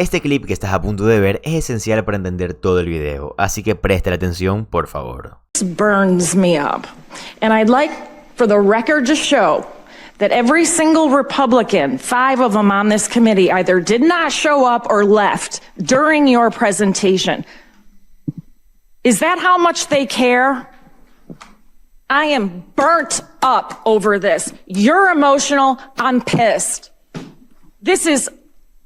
Este clip que estás a punto de ver es esencial para entender todo el video, así que presta atención, por favor. This burns me up, and I'd like for the record to show that every single Republican, 5 of them on this committee, either did not show up or left during your presentation. Is that how much they care? I am burnt up over this. You're emotional, I'm pissed. This is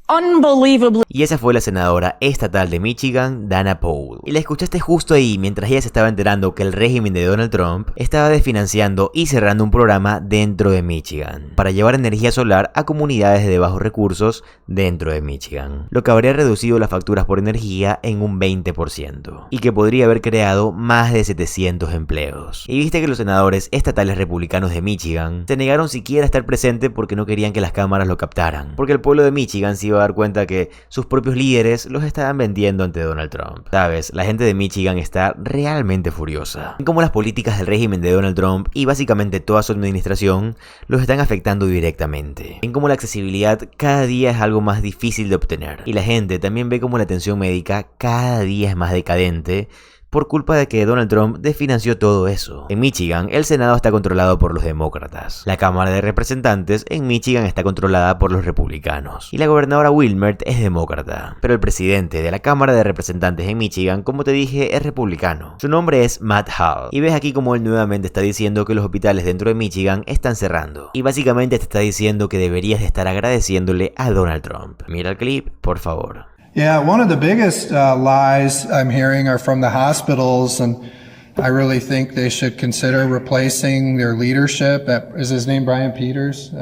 unbelievably. Y esa fue la senadora estatal de Michigan, Dana Powell. Y la escuchaste justo ahí mientras ella se estaba enterando que el régimen de Donald Trump estaba desfinanciando y cerrando un programa dentro de Michigan para llevar energía solar a comunidades de bajos recursos dentro de Michigan, lo que habría reducido las facturas por energía en un 20% y que podría haber creado más de 700 empleos. Y viste que los senadores estatales republicanos de Michigan se negaron siquiera a estar presentes porque no querían que las cámaras lo captaran, porque el pueblo de Michigan se iba a dar cuenta que sus propios líderes los estaban vendiendo ante Donald Trump. Sabes, la gente de Michigan está realmente furiosa. Ven cómo las políticas del régimen de Donald Trump y básicamente toda su administración los están afectando directamente. Ven cómo la accesibilidad cada día es algo más difícil de obtener. Y la gente también ve cómo la atención médica cada día es más decadente por culpa de que Donald Trump desfinanció todo eso. En Michigan, el Senado está controlado por los demócratas. La Cámara de Representantes en Michigan está controlada por los republicanos. Y la gobernadora Wilmert es demócrata. Pero el presidente de la Cámara de Representantes en Michigan, como te dije, es republicano. Su nombre es Matt Hall. Y ves aquí como él nuevamente está diciendo que los hospitales dentro de Michigan están cerrando. Y básicamente te está diciendo que deberías de estar agradeciéndole a Donald Trump. Mira el clip, por favor. Yeah, one of the biggest lies I'm hearing are from the hospitals, and I really think they should consider replacing their leadership. Is his name Brian Peters?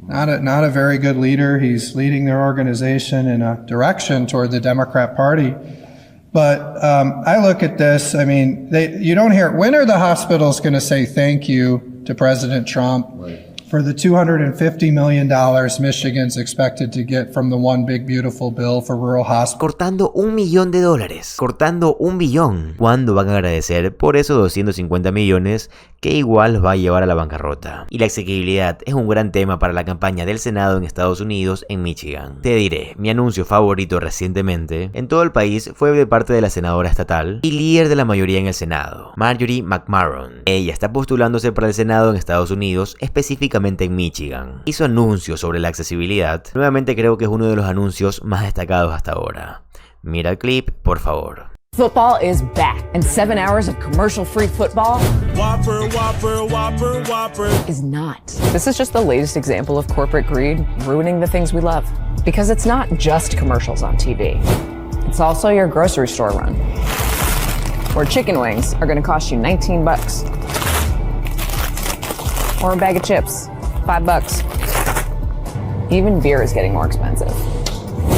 Not a very good leader. He's leading their organization in a direction toward the Democrat Party. But I look at this, I mean, you don't hear, when are the hospitals going to say thank you to President Trump? Right. For the $250 million Michigan's expected to get from the one big beautiful bill for rural hospitals. Cortando $1 millón. Cortando $1 billón. ¿Cuándo van a agradecer por esos 250 millones que igual los va a llevar a la bancarrota? Y la accesibilidad es un gran tema para la campaña del Senado en Estados Unidos en Michigan. Te diré, mi anuncio favorito recientemente en todo el país fue de parte de la senadora estatal y líder de la mayoría en el Senado, Marjorie McMahon. Ella está postulándose para el Senado en Estados Unidos, específicamente en Michigan. Y su anuncio sobre la accesibilidad, nuevamente creo que es uno de los anuncios más destacados hasta ahora. Mira el clip, por favor. Football is back, and 7 hours of commercial-free football is not. This is just the latest example of corporate greed ruining the things we love. Because it's not just commercials on TV. It's also your grocery store run, where chicken wings are going to cost you 19 bucks. Or a bag of chips, $5. Even beer is getting more expensive.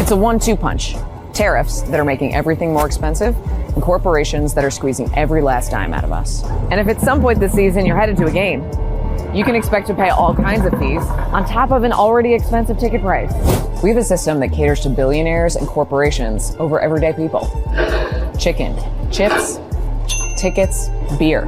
It's a 1-2 punch. Tariffs that are making everything more expensive, and corporations that are squeezing every last dime out of us. And if at some point this season you're headed to a game, you can expect to pay all kinds of fees on top of an already expensive ticket price. We have a system that caters to billionaires and corporations over everyday people. Chicken, chips, tickets, beer.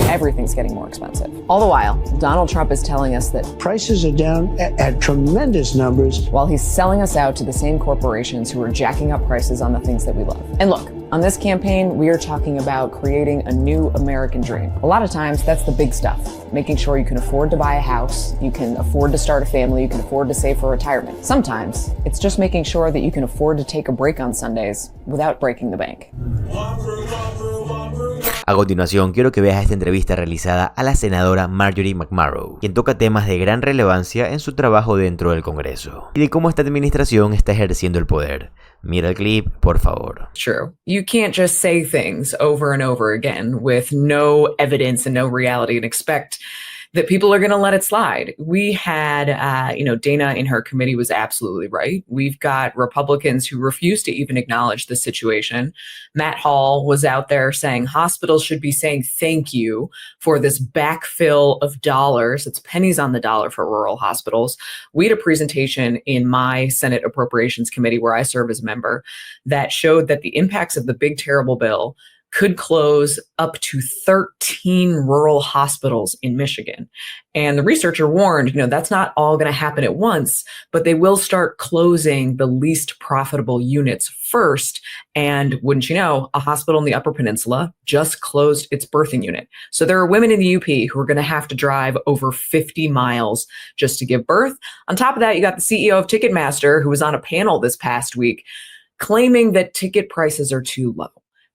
Everything's getting more expensive. All the while, Donald Trump is telling us that prices are down at tremendous numbers, while he's selling us out to the same corporations who are jacking up prices on the things that we love. And look, on this campaign, we are talking about creating a new American dream. A lot of times, that's the big stuff. Making sure you can afford to buy a house, you can afford to start a family, you can afford to save for retirement. Sometimes, it's just making sure that you can afford to take a break on Sundays without breaking the bank. A continuación, quiero que veas esta entrevista realizada a la senadora Marjorie McMahon, quien toca temas de gran relevancia en su trabajo dentro del Congreso, y de cómo esta administración está ejerciendo el poder. Mira el clip, por favor. True. You can't just say things over and over again with no evidence and no reality and expect that people are going to let it slide. We had, Dana in her committee was absolutely right. We've got Republicans who refuse to even acknowledge the situation. Matt Hall was out there saying hospitals should be saying thank you for this backfill of dollars. It's pennies on the dollar for rural hospitals. We had a presentation in my Senate Appropriations Committee where I serve as a member that showed that the impacts of the big terrible bill could close up to 13 rural hospitals in Michigan. And the researcher warned, that's not all going to happen at once, but they will start closing the least profitable units first. And wouldn't you know, a hospital in the Upper Peninsula just closed its birthing unit. So there are women in the UP who are going to have to drive over 50 miles just to give birth. On top of that, you got the CEO of Ticketmaster, who was on a panel this past week, claiming that ticket prices are too low.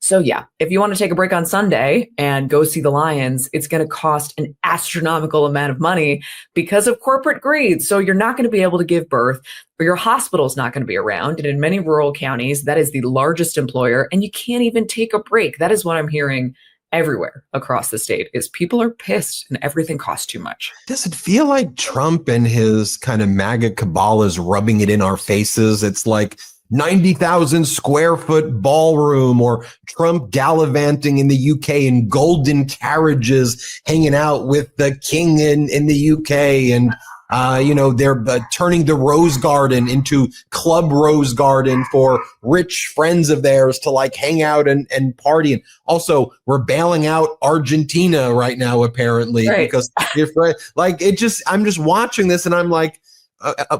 So yeah, if you want to take a break on Sunday and go see the Lions, it's going to cost an astronomical amount of money because of corporate greed. So you're not going to be able to give birth, or your hospital's not going to be around. And in many rural counties, that is the largest employer, and you can't even take a break. That is what I'm hearing everywhere across the state, is people are pissed and everything costs too much. Does it feel like Trump and his kind of MAGA cabal is rubbing it in our faces? It's like 90,000 square foot ballroom, or Trump gallivanting in the UK in golden carriages, hanging out with the king in the UK. And, they're turning the Rose Garden into Club Rose Garden for rich friends of theirs to like hang out and party. And also, we're bailing out Argentina right now, apparently, right, because I'm just watching this and I'm like,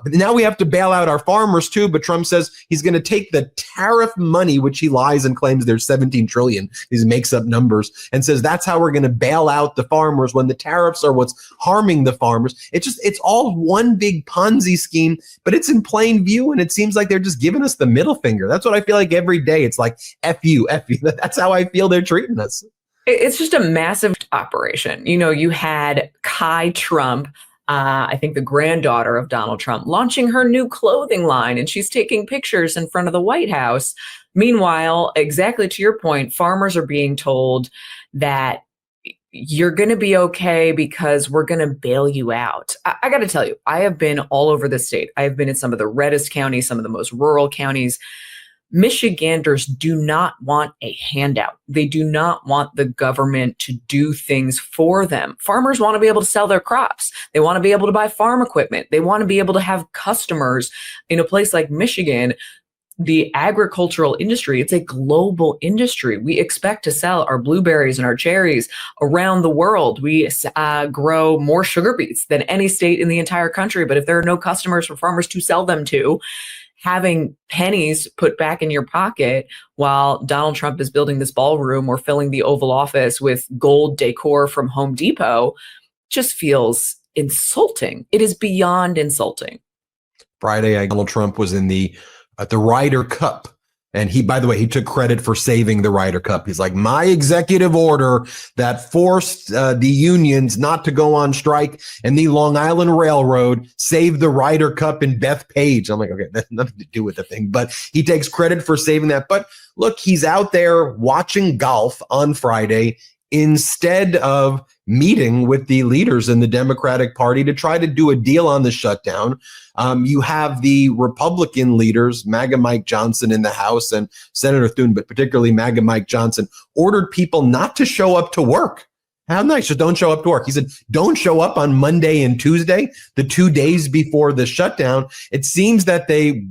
now we have to bail out our farmers too, but Trump says he's going to take the tariff money, which he lies and claims there's 17 trillion. He makes up numbers and says that's how we're going to bail out the farmers when the tariffs are what's harming the farmers. It's all one big Ponzi scheme, but it's in plain view. And it seems like they're just giving us the middle finger. That's what I feel like every day. It's like, F you, F you. That's how I feel they're treating us. It's just a massive operation. You had Kai Trump, I think the granddaughter of Donald Trump, launching her new clothing line, and she's taking pictures in front of the White House. Meanwhile, exactly to your point, farmers are being told that you're going to be okay because we're going to bail you out. I got to tell you, I have been all over the state. I have been in some of the reddest counties, some of the most rural counties. Michiganders do not want a handout. They do not want the government to do things for them. Farmers want to be able to sell their crops. They want to be able to buy farm equipment. They want to be able to have customers. In a place like Michigan, the agricultural industry, it's a global industry. We expect to sell our blueberries and our cherries around the world. We grow more sugar beets than any state in the entire country. But if there are no customers for farmers to sell them to, having pennies put back in your pocket while Donald Trump is building this ballroom or filling the Oval Office with gold decor from Home Depot just feels insulting. It is beyond insulting. Friday, Donald Trump was in the Ryder Cup. And he, by the way, he took credit for saving the Ryder Cup. He's like, my executive order that forced the unions not to go on strike and the Long Island Railroad saved the Ryder Cup in Bethpage. I'm like, okay, that's nothing to do with the thing, but he takes credit for saving that. But look, he's out there watching golf on Friday instead of meeting with the leaders in the Democratic Party to try to do a deal on the shutdown. You have the Republican leaders, MAGA Mike Johnson in the House and Senator Thune, but particularly MAGA Mike Johnson, ordered people not to show up to work. How nice, just don't show up to work. He said, don't show up on Monday and Tuesday, the 2 days before the shutdown. It seems that they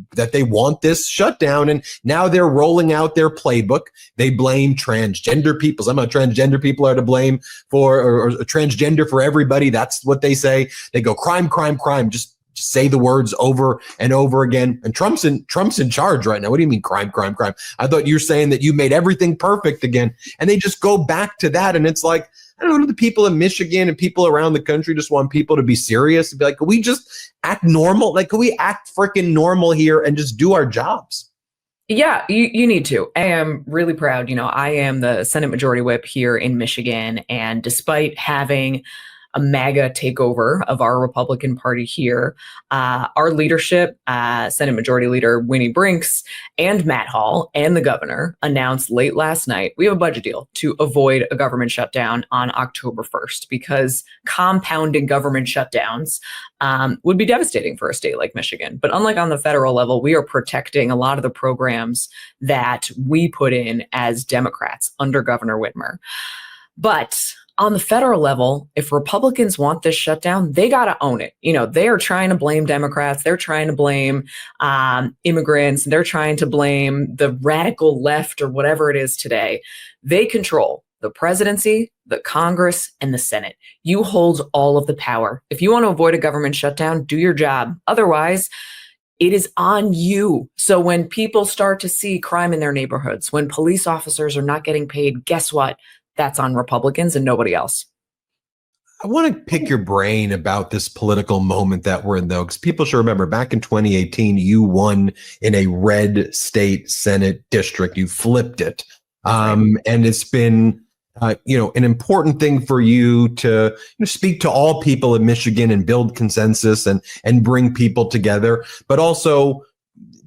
want this shutdown, and now they're rolling out their playbook. They blame transgender people. Somehow transgender people are to blame for, or transgender for everybody. That's what they say. They go crime, crime, crime. Just say the words over and over again. And Trump's in charge right now. What do you mean crime, crime, crime? I thought you were saying that you made everything perfect again. And they just go back to that. And it's like, I don't know, the people in Michigan and people around the country just want people to be serious and be like, can we just act normal? Like, can we act freaking normal here and just do our jobs? Yeah, you need to. I am really proud. I am the Senate Majority Whip here in Michigan. And despite having a MAGA takeover of our Republican Party here, our leadership, Senate Majority Leader Winnie Brinks and Matt Hall and the governor announced late last night, we have a budget deal to avoid a government shutdown on October 1st, because compounding government shutdowns would be devastating for a state like Michigan. But unlike on the federal level, we are protecting a lot of the programs that we put in as Democrats under Governor Whitmer. But on the federal level, if Republicans want this shutdown, they got to own it. You know, they are trying to blame Democrats. They're trying to blame immigrants. They're trying to blame the radical left or whatever it is today. They control the presidency, the Congress, and the Senate. You hold all of the power. If you want to avoid a government shutdown, do your job. Otherwise, it is on you. So when people start to see crime in their neighborhoods, when police officers are not getting paid, guess what? That's on Republicans and nobody else. I want to pick your brain about this political moment that we're in, though, because people should remember back in 2018, you won in a red state Senate district. You flipped it. And it's been, an important thing for you to speak to all people in Michigan and build consensus and bring people together, but also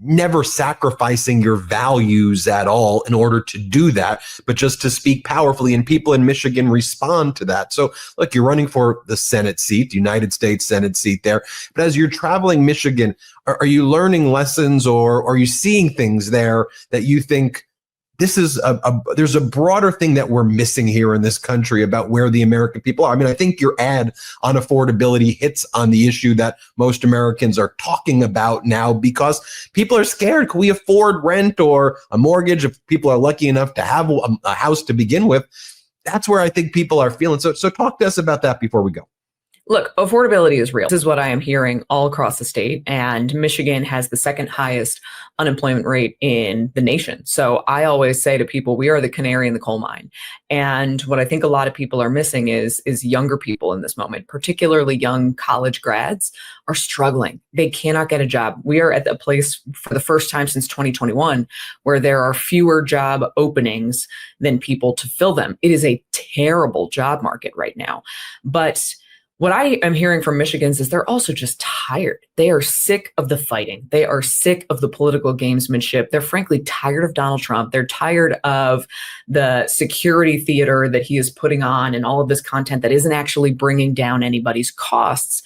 never sacrificing your values at all in order to do that, but just to speak powerfully, and people in Michigan respond to that. So look, you're running for the Senate seat, the United States Senate seat there, but as you're traveling Michigan, are you learning lessons, or are you seeing things there that you think this is there's a broader thing that we're missing here in this country about where the American people are? I mean, I think your ad on affordability hits on the issue that most Americans are talking about now, because people are scared. Can we afford rent or a mortgage if people are lucky enough to have a house to begin with? That's where I think people are feeling. So talk to us about that before we go. Look, affordability is real. This is what I am hearing all across the state, and Michigan has the second highest unemployment rate in the nation. So I always say to people, we are the canary in the coal mine. And what I think a lot of people are missing is younger people in this moment, particularly young college grads, are struggling. They cannot get a job. We are at a place for the first time since 2021 where there are fewer job openings than people to fill them. It is a terrible job market right now. But what I am hearing from Michigans is they're also just tired. They are sick of the fighting. They are sick of the political gamesmanship. They're frankly tired of Donald Trump. They're tired of the security theater that he is putting on and all of this content that isn't actually bringing down anybody's costs.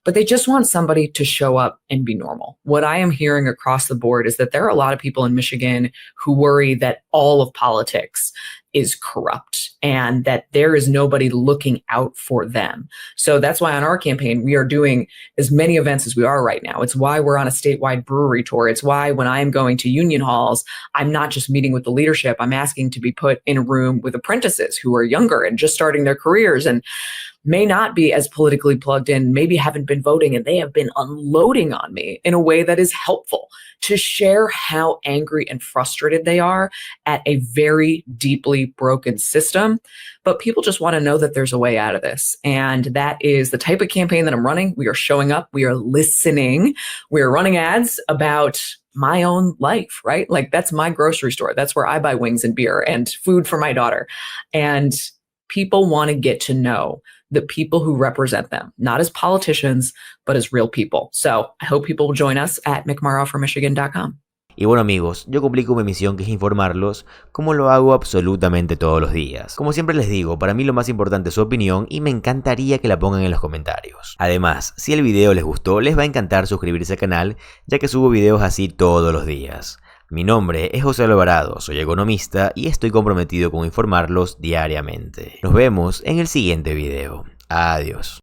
But they just want somebody to show up and be normal. What I am hearing across the board is that there are a lot of people in Michigan who worry that all of politics is corrupt and that there is nobody looking out for them. So that's why on our campaign, we are doing as many events as we are right now. It's why we're on a statewide brewery tour. It's why when I am going to union halls, I'm not just meeting with the leadership. I'm asking to be put in a room with apprentices who are younger and just starting their careers and may not be as politically plugged in, maybe haven't been voting, and they have been unloading on me in a way that is helpful to share how angry and frustrated they are at a very deeply broken system. But people just want to know that there's a way out of this. And that is the type of campaign that I'm running. We are showing up. We are listening. We are running ads about my own life, right? Like that's my grocery store. That's where I buy wings and beer and food for my daughter. And people want to get to know the people who represent them, not as politicians, but as real people. So I hope people will join us at mcmurrowformichigan.com. Y bueno amigos, yo cumplí con mi misión, que es informarlos, como lo hago absolutamente todos los días. Como siempre les digo, para mí lo más importante es su opinión y me encantaría que la pongan en los comentarios. Además, si el video les gustó, les va a encantar suscribirse al canal, ya que subo videos así todos los días. Mi nombre es José Alvarado, soy economista y estoy comprometido con informarlos diariamente. Nos vemos en el siguiente video. Adiós.